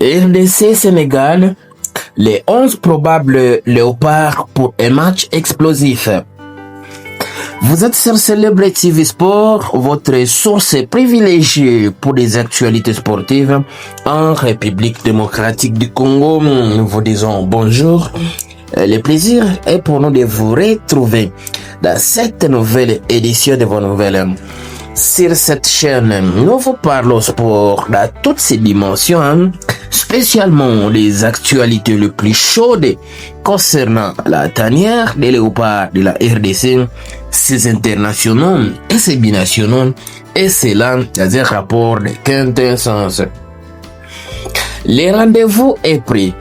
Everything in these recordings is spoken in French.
RDC Sénégal, les 11 probables léopards pour un match explosif. Vous êtes sur Celebrate TV Sport, votre source privilégiée pour des actualités sportives en République démocratique du Congo. Nous vous disons bonjour. Le plaisir est pour nous de vous retrouver dans cette nouvelle édition de vos nouvelles. Sur cette chaîne, nous vous parlons sport dans toutes ses dimensions, spécialement les actualités les plus chaudes concernant la tanière des léopards de la RDC, ses internationaux et ses binationaux, et cela dans un rapport de quintessence. Le rendez-vous est pris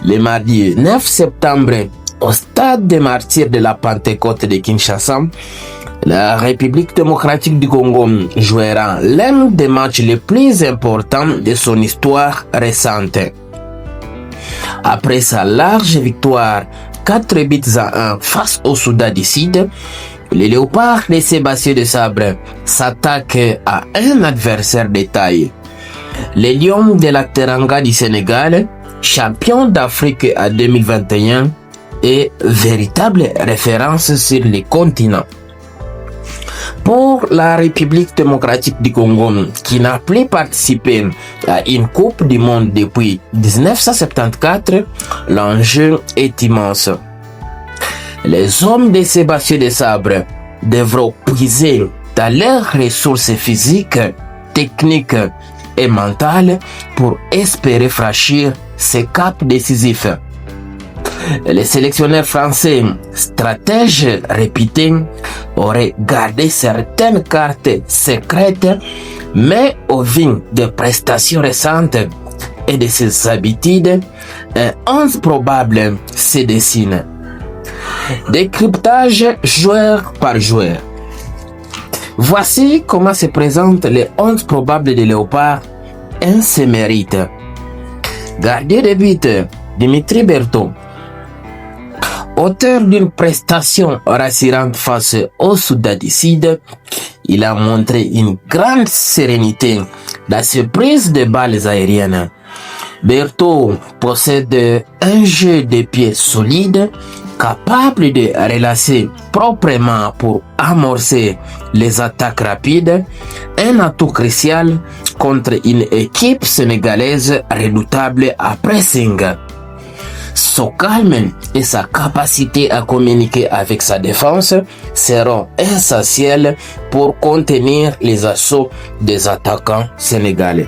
le mardi 9 septembre au stade des martyrs de la Pentecôte de Kinshasa. La République démocratique du Congo jouera l'un des matchs les plus importants de son histoire récente. Après sa large victoire 4 buts à 1 face au Soudan du Sud, les léopards de Sébastien de Sabre s'attaquent à un adversaire de taille. Les Lions de la Teranga du Sénégal, champion d'Afrique en 2021, et véritable référence sur le continent. Pour la République démocratique du Congo, qui n'a plus participé à une Coupe du Monde depuis 1974, l'enjeu est immense. Les hommes de Sébastien de Sabre devront puiser dans leurs ressources physiques, techniques et mentales pour espérer franchir ces caps décisifs. Les sélectionneurs français, stratèges réputés, auraient gardé certaines cartes secrètes, mais au vu des prestations récentes et de ses habitudes, un 11 probable se dessine. Décryptage joueur par joueur. Voici comment se présentent les 11 probables de Léopard. Un se mérite. Gardien de but, Dimitri Berthaud. Auteur d'une prestation rassurante face au Soudan du Sud, il a montré une grande sérénité dans ses prises de balles aériennes. Berthaud possède un jeu de pied solide, capable de relancer proprement pour amorcer les attaques rapides, un atout crucial contre une équipe sénégalaise redoutable à pressing. Son calme et sa capacité à communiquer avec sa défense seront essentiels pour contenir les assauts des attaquants sénégalais.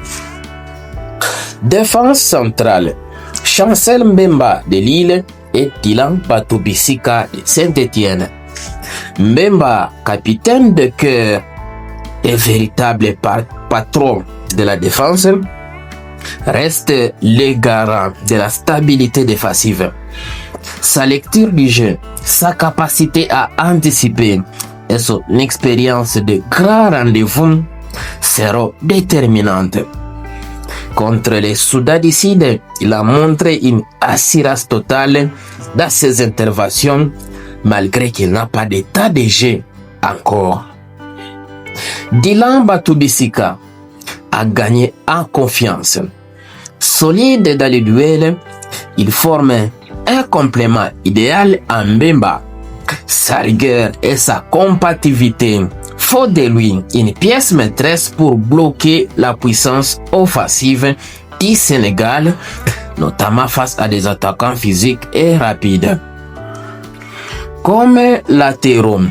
Défense centrale. Chancel Mbemba de Lille et Dylan Batoubissika de Saint-Étienne. Mbemba, capitaine de cœur et véritable patron de la défense, reste le garant de la stabilité défensive. Sa lecture du jeu, sa capacité à anticiper et son expérience de grands rendez-vous seront déterminantes. Contre les Soudan du Sud, il a montré une assurance totale dans ses interventions, malgré qu'il n'a pas d'état de jeu encore. Dylan Batoubissika a gagné en confiance. Solide dans les duels, il forme un complément idéal à Mbemba. Sa rigueur et sa combativité font de lui une pièce maîtresse pour bloquer la puissance offensive du Sénégal, notamment face à des attaquants physiques et rapides. Comme latéraux,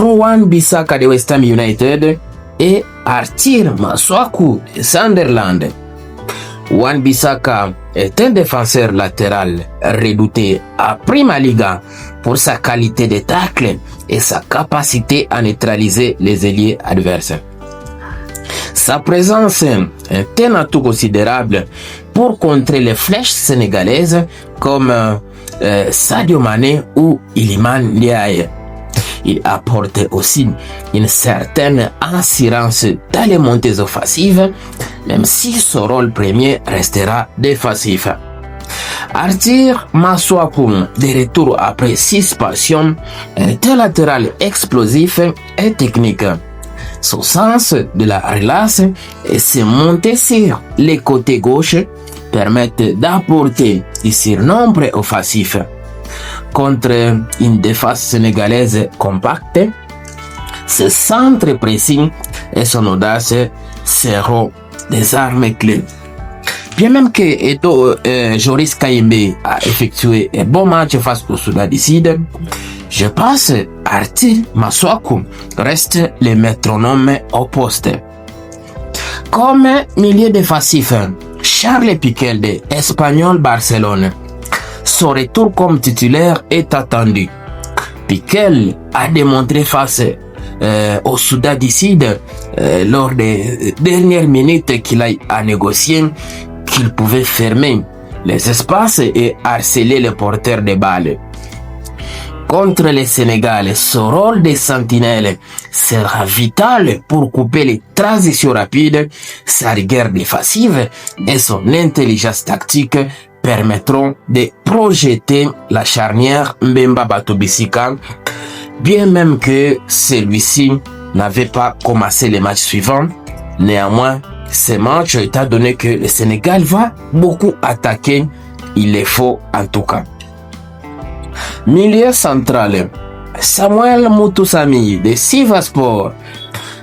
Wan Bissaka de West Ham United et Arthur Masuaku de Sunderland. Wan Bissaka est un défenseur latéral redouté à Prima Liga pour sa qualité de tacle et sa capacité à neutraliser les ailiers adverses. Sa présence est un atout considérable pour contrer les flèches sénégalaises comme Sadio Mané ou Iliman Ndiaye. Il apporte aussi une certaine assurance dans les montées offensives, même si son rôle premier restera défensif. Arthur Masuaku, de retour après suspension, est un latéral explosif et technique. Son sens de la relâche et ses montées sur les côtés gauche permettent d'apporter du surnombre offensif. Contre une défense sénégalaise compacte, ce centre pressing et son audace seront des armes clés. Bien même que Joris Kaimbe a effectué un bon match face au Soudan du Sud, je pense Arthur Masuaku reste le métronome au poste. Comme milieu défensif, Charles Piqué de Espanyol Barcelone. Son retour comme titulaire est attendu. Piqué a démontré face au Soudan du Sud lors des dernières minutes qu'il a négocié qu'il pouvait fermer les espaces et harceler les porteurs de balles. Contre le Sénégal, son rôle de sentinelle sera vital pour couper les transitions rapides. Sa rigueur défensive et son intelligence tactique permettront de projeter la charnière Mbemba Batobisika, bien même que celui-ci n'avait pas commencé les matchs suivants. Néanmoins, ces matchs, étant donné que le Sénégal va beaucoup attaquer, il est faux en tout cas. Milieu central, Samuel Mutusami de Sivaspor,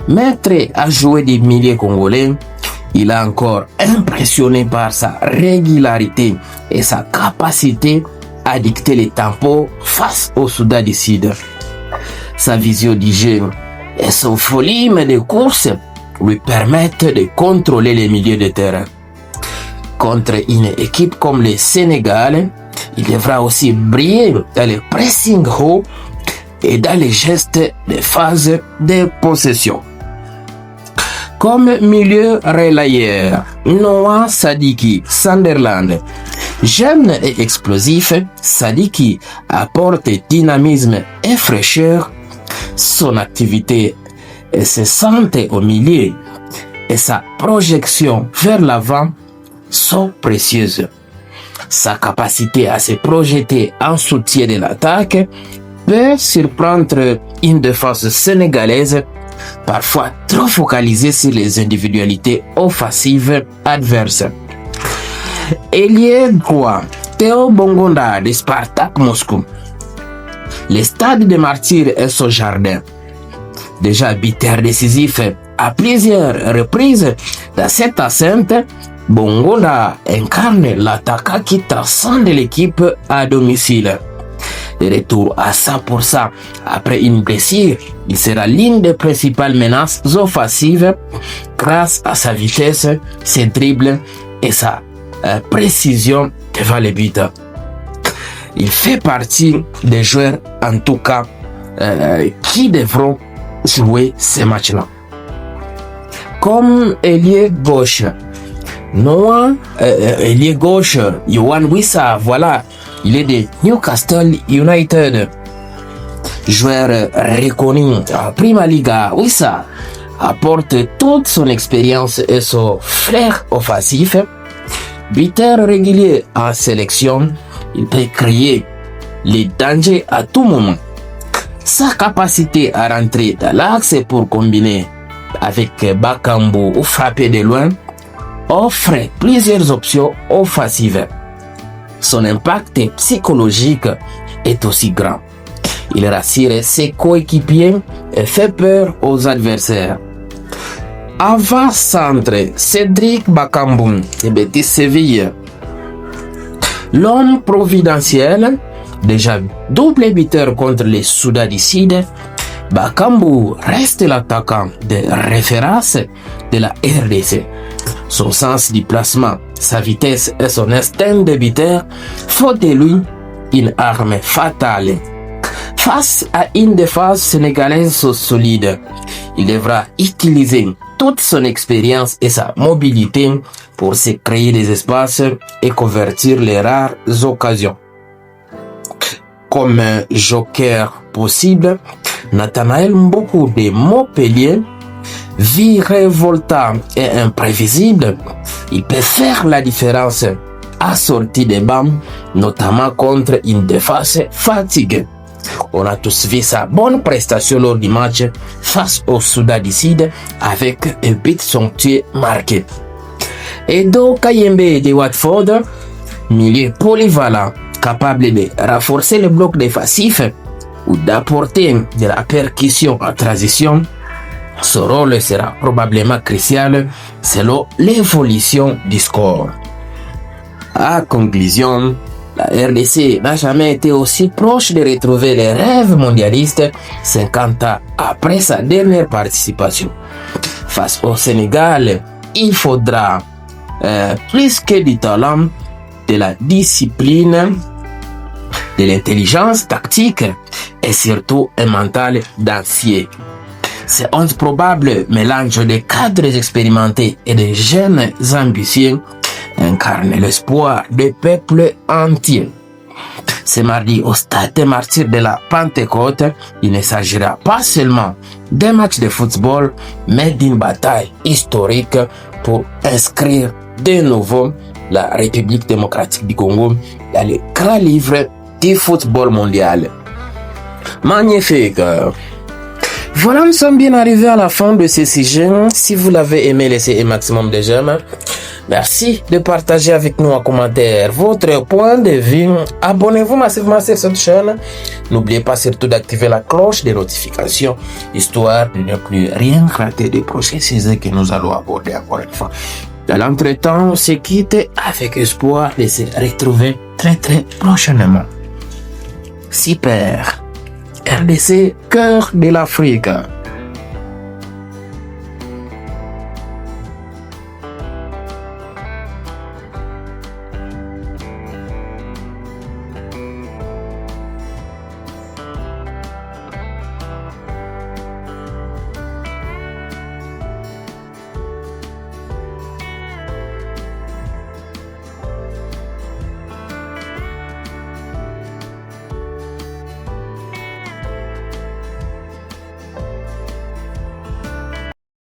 maître à jouer des milieux congolais, il a encore impressionné par sa régularité et sa capacité à dicter les tempos face au Soudan du Sud. Sa vision du jeu et son volume de course lui permettent de contrôler les milieux de terrain. Contre une équipe comme le Sénégal, il devra aussi briller dans le pressing haut et dans les gestes de phase de possession. Comme milieu relayeur, Noah Sadiki Sunderland. Jeune et explosif, Sadiki apporte dynamisme et fraîcheur. Son activité incessante au milieu et sa projection vers l'avant sont précieuses. Sa capacité à se projeter en soutien de l'attaque peut surprendre une défense sénégalaise, parfois trop focalisée sur les individualités offensives adverses. Ailier droit, Théo Bongonda de Spartak Moscou. Le stade de martyrs est son jardin. Déjà buteur décisif à plusieurs reprises dans cette enceinte, Bongonda incarne l'attaquant qui transcende l'équipe à domicile. De retour à 100% après une blessure, il sera l'une des principales menaces offensives grâce à sa vitesse, ses dribbles et sa précision devant les buts. Il fait partie des joueurs, en tout cas, qui devront jouer ces matchs-là. Comme ailier gauche, Noah, ailier gauche, Yohan Wissa, voilà, il est de Newcastle United. Joueur reconnu en Prima Liga, Wissa apporte toute son expérience et son flair offensif. Buteur régulier en sélection, il peut créer les dangers à tout moment. Sa capacité à rentrer dans l'axe pour combiner avec Bakambu ou frapper de loin offre plusieurs options offensives. Son impact psychologique est aussi grand. Il rassure ses coéquipiers et fait peur aux adversaires. Avant-centre, Cédric Bakambu de Betis Séville. L'homme providentiel, déjà double buteur contre les Soudan du Sud, Bakambu reste l'attaquant de référence de la RDC. Son sens du placement, sa vitesse et son instinct de buteur font de lui une arme fatale. Face à une défense sénégalaise solide, il devra utiliser toute son expérience et sa mobilité pour se créer des espaces et convertir les rares occasions. Comme un joker possible, Nathanaël Mboku de Montpellier, virevoltant et imprévisible, il peut faire la différence assorti des bancs, notamment contre une défense fatiguée. On a tous vu sa bonne prestation lors du match face au Soudan du Sud avec un but somptueux marqué. Edo Kayembe de Watford, milieu polyvalent, capable de renforcer le bloc défensif ou d'apporter de la percussion en transition, son rôle sera probablement crucial selon l'évolution du score. À conclusion, la RDC n'a jamais été aussi proche de retrouver les rêves mondialistes 50 ans après sa dernière participation. Face au Sénégal, il faudra plus que du talent, de la discipline, de l'intelligence tactique et surtout un mental d'acier. C'est un probable mélange de cadres expérimentés et de jeunes ambitieux incarne l'espoir des peuples entiers. Ce mardi au Stade des Martyrs de la Pentecôte, il ne s'agira pas seulement d'un match de football, mais d'une bataille historique pour inscrire de nouveau la République démocratique du Congo dans le grand livre du football mondial. Magnifique! Voilà, nous sommes bien arrivés à la fin de ce sujet. Si vous l'avez aimé, laissez un maximum de j'aime. Merci de partager avec nous en commentaire votre point de vue. Abonnez-vous massivement sur cette chaîne. N'oubliez pas surtout d'activer la cloche des notifications, histoire de ne plus rien rater des prochains sujets que nous allons aborder encore une fois. Dans l'entretemps, on se quitte avec espoir de se retrouver très prochainement. Super! RDC, cœur de l'Afrique.